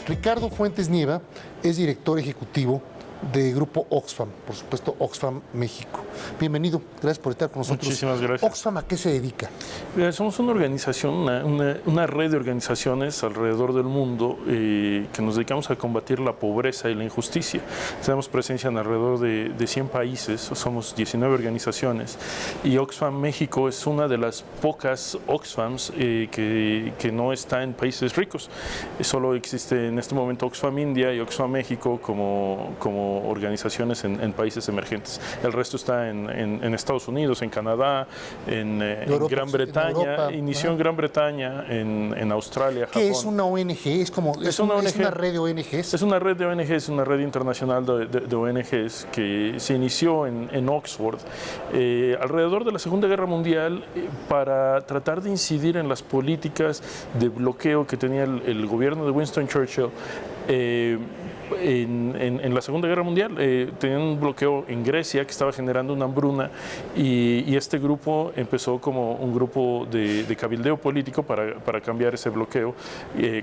Ricardo Fuentes Nieva es director ejecutivo de Grupo Oxfam, por supuesto Oxfam México. Bienvenido, gracias por estar con nosotros. Muchísimas gracias. ¿Oxfam a qué se dedica? Somos una organización, una red de organizaciones alrededor del mundo que nos dedicamos a combatir la pobreza y la injusticia. Tenemos presencia en alrededor de 100 países, somos 19 organizaciones y Oxfam México es una de las pocas Oxfams que no está en países ricos. Solo existe en este momento Oxfam India y Oxfam México como organizaciones en países emergentes. El resto está en Estados Unidos, en Canadá, en Gran Bretaña, inició en Gran Bretaña, en Australia, Japón. ¿Qué es una ONG? ¿Es una red de ONGs? Es una red de ONGs, una red internacional de ONGs que se inició en Oxford alrededor de la Segunda Guerra Mundial para tratar de incidir en las políticas de bloqueo que tenía el gobierno de Winston Churchill en la Segunda Guerra Mundial. Tenían un bloqueo en Grecia que estaba generando una hambruna y este grupo empezó como un grupo de cabildeo político para cambiar ese bloqueo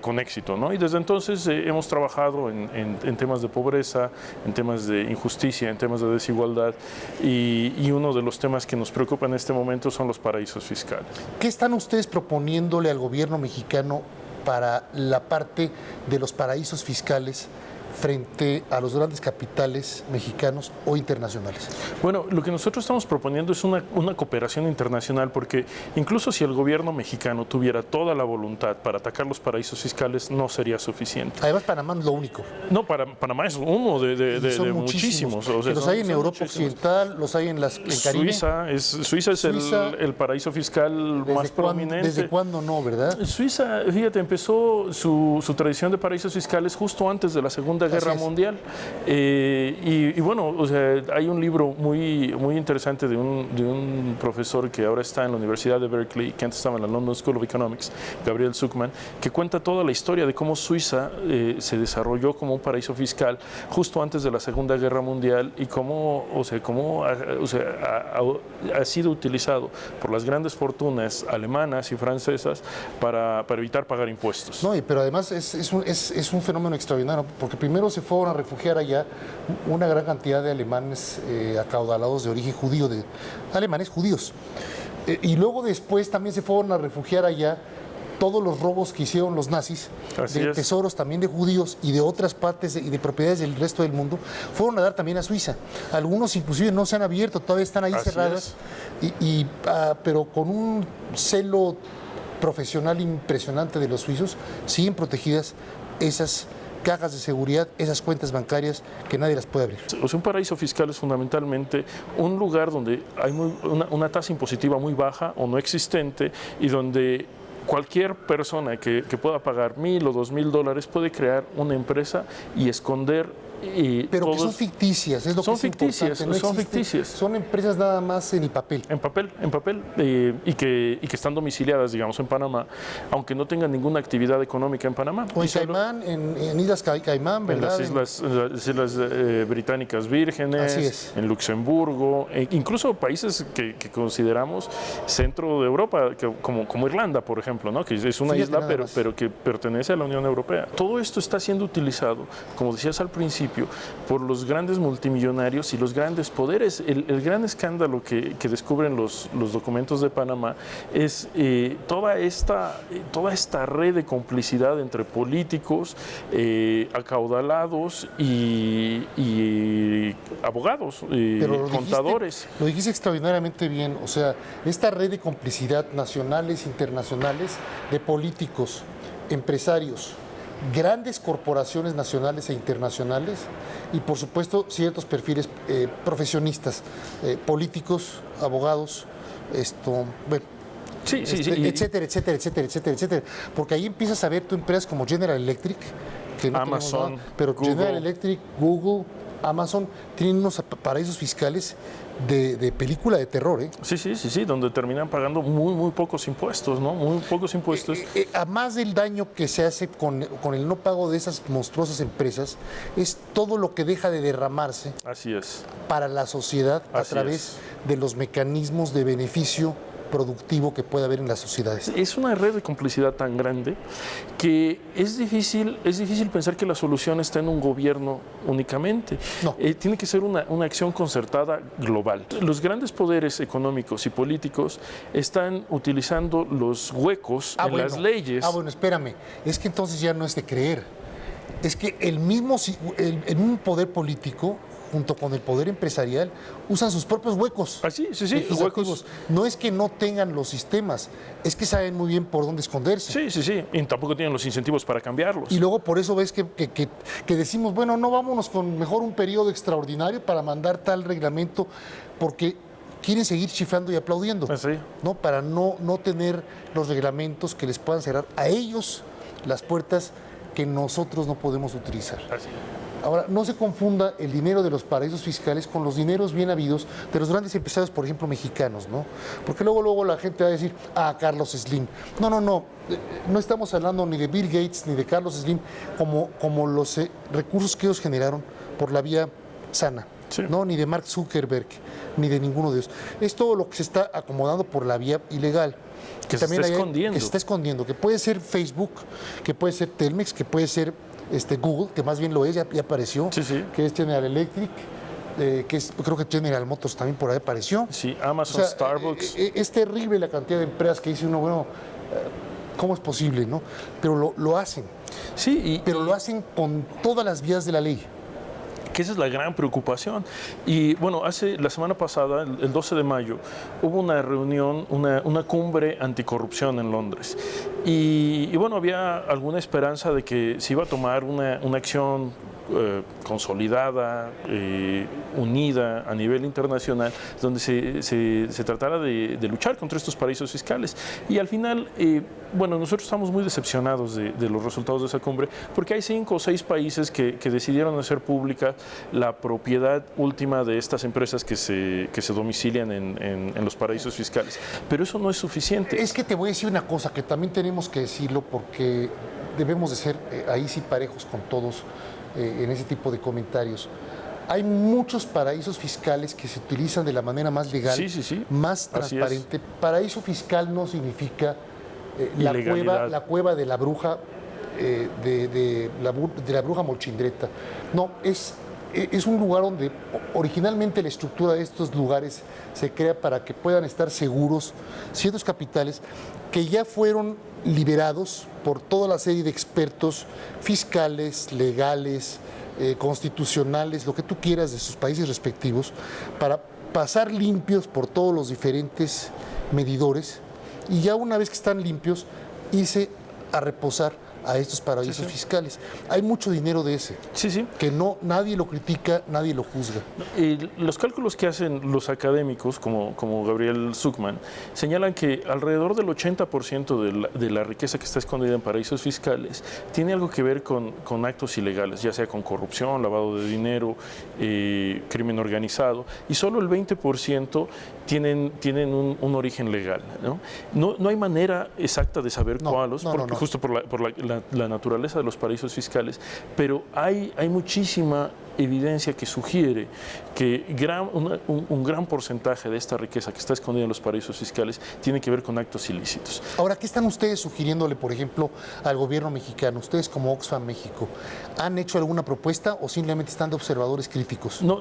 con éxito, ¿no? Y desde entonces hemos trabajado en temas de pobreza, en temas de injusticia, en temas de desigualdad y uno de los temas que nos preocupa en este momento son los paraísos fiscales. ¿Qué están ustedes proponiéndole al gobierno mexicano para la parte de los paraísos fiscales frente a los grandes capitales mexicanos o internacionales? Bueno, lo que nosotros estamos proponiendo es una cooperación internacional, porque incluso si el gobierno mexicano tuviera toda la voluntad para atacar los paraísos fiscales, no sería suficiente. Además, Panamá no es lo único. No, Panamá es uno de muchísimos. O sea, los hay en Europa Occidental, los hay en Caribe. Suiza es el paraíso fiscal más prominente. ¿Desde cuándo no, verdad? Suiza, fíjate, empezó su tradición de paraísos fiscales justo antes de la Segunda Guerra Mundial. Y bueno, o sea, hay un libro muy interesante de un profesor que ahora está en la Universidad de Berkeley, que antes estaba en la London School of Economics, Gabriel Zuckman, que cuenta toda la historia de cómo Suiza se desarrolló como un paraíso fiscal justo antes de la Segunda Guerra Mundial y cómo ha sido utilizado por las grandes fortunas alemanas y francesas para evitar pagar impuestos. No, pero además es un fenómeno extraordinario, porque primero se fueron a refugiar allá una gran cantidad de alemanes acaudalados de origen judío, de alemanes judíos. Y luego después también se fueron a refugiar allá todos los robos que hicieron los nazis, tesoros también de judíos y de otras partes y de propiedades del resto del mundo, fueron a dar también a Suiza. Algunos inclusive no se han abierto, todavía están ahí cerradas, pero con un celo profesional impresionante de los suizos, siguen protegidas esas cajas de seguridad, esas cuentas bancarias que nadie las puede abrir. O sea, un paraíso fiscal es fundamentalmente un lugar donde hay una tasa impositiva muy baja o no existente y donde cualquier persona que pueda pagar $1,000 o $2,000 puede crear una empresa y esconder. Pero que son ficticias, es lo que es importante. No son ficticias. Son empresas nada más en el papel. En papel, y que están domiciliadas, digamos, en Panamá, aunque no tengan ninguna actividad económica en Panamá. O en Caimán, en Islas Caimán, ¿verdad? En las Islas Británicas Vírgenes, en Luxemburgo, incluso países que consideramos centro de Europa, como Irlanda, por ejemplo, ¿no? Que es una isla, pero que pertenece a la Unión Europea. Todo esto está siendo utilizado, como decías al principio, por los grandes multimillonarios y los grandes poderes. El gran escándalo que descubren los documentos de Panamá es toda esta red de complicidad entre políticos, acaudalados y abogados, contadores. Lo dijiste extraordinariamente bien. O sea, esta red de complicidad nacionales, internacionales, de políticos, empresarios, grandes corporaciones nacionales e internacionales y, por supuesto, ciertos perfiles profesionistas, políticos, abogados, etcétera. Porque ahí empiezas a ver tu empresas como General Electric, que no Amazon, nada, pero Google. General Electric, Google, Amazon tienen unos paraísos fiscales de película de terror, ¿eh? Sí, donde terminan pagando muy pocos impuestos, ¿no? Muy pocos impuestos. A más del daño que se hace con el no pago de esas monstruosas empresas, es todo lo que deja de derramarse. Así es. Para la sociedad a través de los mecanismos de beneficio productivo que pueda haber en las sociedades. Es una red de complicidad tan grande que es difícil pensar que la solución está en un gobierno únicamente. No. Tiene que ser una acción concertada global. Los grandes poderes económicos y políticos están utilizando los huecos en las leyes. Bueno, espérame. Es que entonces ya no es de creer. Es que el mismo poder político, junto con el poder empresarial, usan sus propios huecos. Sí, huecos. No es que no tengan los sistemas, es que saben muy bien por dónde esconderse. Sí, y tampoco tienen los incentivos para cambiarlos. Y luego por eso ves que decimos, bueno, no, vámonos con mejor un periodo extraordinario para mandar tal reglamento, porque quieren seguir chiflando y aplaudiendo, ¿no? Para no tener los reglamentos que les puedan cerrar a ellos las puertas que nosotros no podemos utilizar. Así. Ahora, no se confunda el dinero de los paraísos fiscales con los dineros bien habidos de los grandes empresarios, por ejemplo, mexicanos, ¿no? Porque luego la gente va a decir, Carlos Slim. No. No estamos hablando ni de Bill Gates ni de Carlos Slim como los recursos que ellos generaron por la vía sana. Sí. No, ni de Mark Zuckerberg, ni de ninguno de ellos. Es todo lo que se está acomodando por la vía ilegal. Que se está escondiendo. Que se está escondiendo, que puede ser Facebook, que puede ser Telmex, que puede ser Google, que más bien lo es, ya apareció, que es General Electric, que es, creo que General Motors también por ahí apareció. Sí, Amazon, Starbucks. Es terrible la cantidad de empresas que dice uno, bueno, ¿cómo es posible, no? Pero lo hacen. Sí, pero lo hacen con todas las vías de la ley. Que esa es la gran preocupación. Y bueno, la semana pasada, el 12 de mayo, hubo una reunión, una cumbre anticorrupción en Londres. Y bueno, había alguna esperanza de que se iba a tomar una acción consolidada, unida a nivel internacional, donde se tratara de luchar contra estos paraísos fiscales. Y al final, bueno, nosotros estamos muy decepcionados de los resultados de esa cumbre, porque hay 5 o 6 países que decidieron hacer pública la propiedad última de estas empresas que se domicilian en los paraísos fiscales. Pero eso no es suficiente. Es que te voy a decir una cosa, que también tenemos que decirlo, porque debemos de ser ahí sí parejos con todos en ese tipo de comentarios. Hay muchos paraísos fiscales que se utilizan de la manera más legal, más transparente. Paraíso fiscal no significa la cueva de la bruja, de la bruja Molchindreta. No, es un lugar donde originalmente la estructura de estos lugares se crea para que puedan estar seguros ciertos capitales que ya fueron liberados por toda la serie de expertos fiscales, legales, constitucionales, lo que tú quieras de sus países respectivos, para pasar limpios por todos los diferentes medidores y ya una vez que están limpios, irse a reposar a estos paraísos fiscales. Hay mucho dinero de ese, que nadie lo critica, nadie lo juzga. Los cálculos que hacen los académicos, como Gabriel Zucman, señalan que alrededor del 80% de la riqueza que está escondida en paraísos fiscales tiene algo que ver con actos ilegales, ya sea con corrupción, lavado de dinero, crimen organizado, y solo el 20% tienen un origen legal, ¿no? No hay manera exacta de saber cuáles, justo por la naturaleza de los paraísos fiscales, pero hay muchísima evidencia que sugiere que un gran porcentaje de esta riqueza que está escondida en los paraísos fiscales tiene que ver con actos ilícitos. Ahora, ¿qué están ustedes sugiriéndole, por ejemplo, al gobierno mexicano? Ustedes como Oxfam México, ¿han hecho alguna propuesta o simplemente están de observadores críticos? No,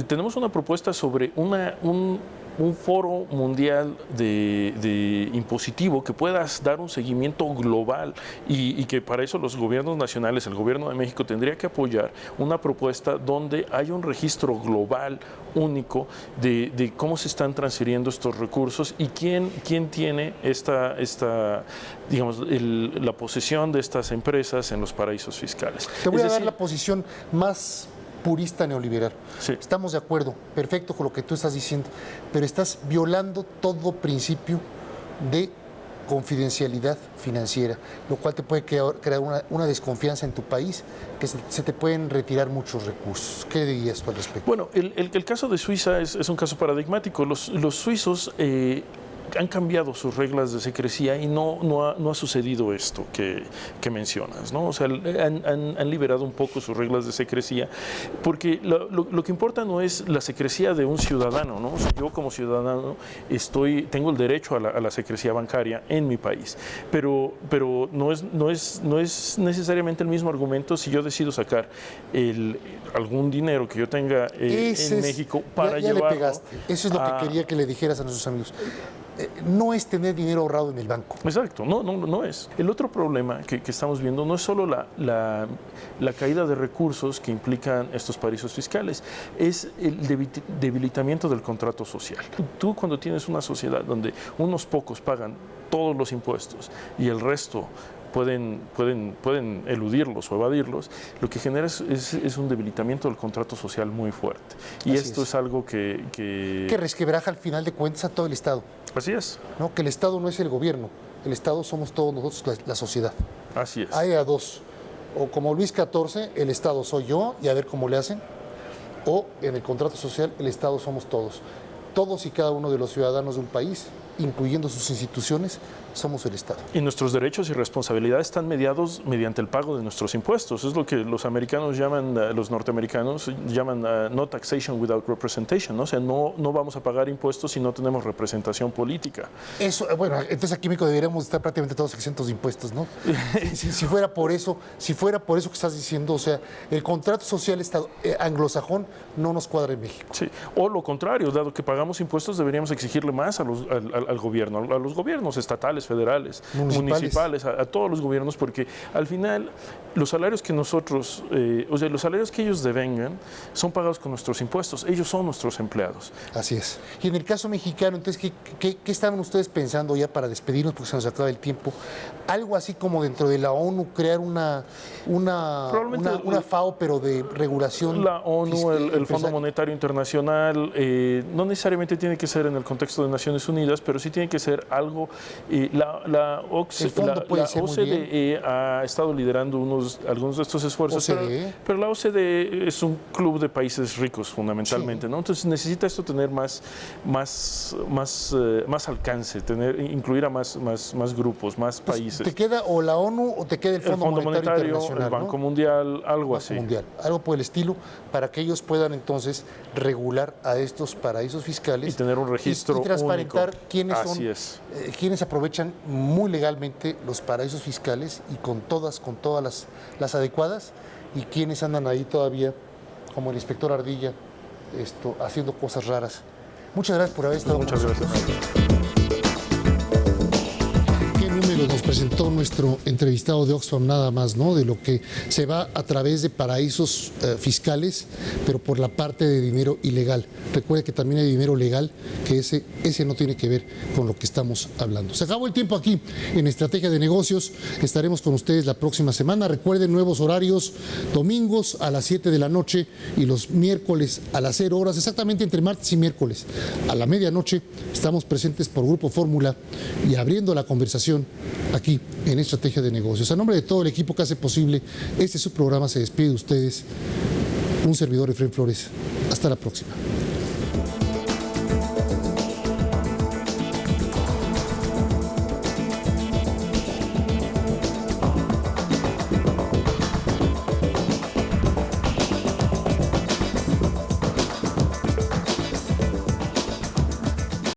tenemos una propuesta sobre un foro mundial de impositivo que pueda dar un seguimiento global y que para eso los gobiernos nacionales, el gobierno de México tendría que apoyar una propuesta donde haya un registro global único de cómo se están transfiriendo estos recursos y quién tiene digamos, la posesión de estas empresas en los paraísos fiscales. Te voy a dar la posición más purista neoliberal. Estamos de acuerdo, perfecto con lo que tú estás diciendo, pero estás violando todo principio de confidencialidad financiera, lo cual te puede crear una desconfianza en tu país, que se te pueden retirar muchos recursos. ¿Qué dirías tú al respecto? Bueno, el caso de Suiza es un caso paradigmático. Los suizos han cambiado sus reglas de secrecía y no ha sucedido esto que mencionas, ¿no? O sea, han liberado un poco sus reglas de secrecía, porque lo que importa no es la secrecía de un ciudadano, ¿no? O sea, yo como ciudadano tengo el derecho a la secrecía bancaria en mi país, pero no es necesariamente el mismo argumento si yo decido sacar algún dinero que yo tenga en México para llevarlo. Le pegaste. Eso es lo que quería que le dijeras a nuestros amigos. No es tener dinero ahorrado en el banco. Exacto, no es. El otro problema que estamos viendo no es solo la caída de recursos que implican estos paraísos fiscales, es el debilitamiento del contrato social. Tú cuando tienes una sociedad donde unos pocos pagan todos los impuestos y el resto pueden eludirlos o evadirlos, lo que genera es un debilitamiento del contrato social muy fuerte. Y esto es algo que resquebraja al final de cuentas a todo el Estado. Así es. ¿No? Que el Estado no es el gobierno, el Estado somos todos nosotros, la sociedad. Así es. Hay a dos, o como Luis XIV, el Estado soy yo y a ver cómo le hacen, o en el contrato social, el Estado somos todos. Todos y cada uno de los ciudadanos de un país, incluyendo sus instituciones, somos el Estado. Y nuestros derechos y responsabilidades están mediados mediante el pago de nuestros impuestos. Es lo que los americanos llaman, los norteamericanos llaman no taxation without representation, ¿no? O sea, no vamos a pagar impuestos si no tenemos representación política. Eso, bueno, entonces aquí en México deberíamos estar prácticamente todos exentos de impuestos, ¿no? si fuera por eso que estás diciendo, o sea, el contrato social anglosajón no nos cuadra en México. Sí, o lo contrario, dado que pagamos impuestos, deberíamos exigirle más al gobierno, a los gobiernos estatales, federales, municipales, a todos los gobiernos, porque al final los salarios que nosotros, los salarios que ellos devengan son pagados con nuestros impuestos, ellos son nuestros empleados. Así es. Y en el caso mexicano, entonces, ¿qué estaban ustedes pensando ya para despedirnos, porque se nos acaba el tiempo? Algo así como dentro de la ONU, crear una FAO, pero de regulación. La ONU, el Fondo Monetario Internacional, no necesariamente tiene que ser en el contexto de Naciones Unidas, pero sí tiene que ser algo. La OCDE ha estado liderando algunos de estos esfuerzos, pero la OCDE es un club de países ricos fundamentalmente, sí, ¿no? Entonces necesita esto tener más alcance, incluir a más grupos, más países. ¿Te queda o la ONU o te queda el Fondo Monetario Internacional, el Banco Mundial, algo así? Algo por el estilo, para que ellos puedan entonces regular a estos paraísos fiscales y tener un registro y transparentar único. Quiénes aprovechan muy legalmente los paraísos fiscales y con todas las adecuadas, y quienes andan ahí todavía, como el inspector Ardilla, haciendo cosas raras. Muchas gracias por haber estado. Muchas gracias. Nos presentó nuestro entrevistado de Oxfam, nada más, ¿no? De lo que se va a través de paraísos fiscales, pero por la parte de dinero ilegal. Recuerde que también hay dinero legal, que ese no tiene que ver con lo que estamos hablando. Se acabó el tiempo aquí en Estrategia de Negocios. Estaremos con ustedes la próxima semana. Recuerden, nuevos horarios: domingos a las 7 de la noche y los miércoles a las 0 horas, exactamente entre martes y miércoles a la medianoche. Estamos presentes por Grupo Fórmula y abriendo la conversación aquí en Estrategia de Negocios. A nombre de todo el equipo que hace posible su programa, se despide de ustedes un servidor, Efraín Flores. Hasta la próxima.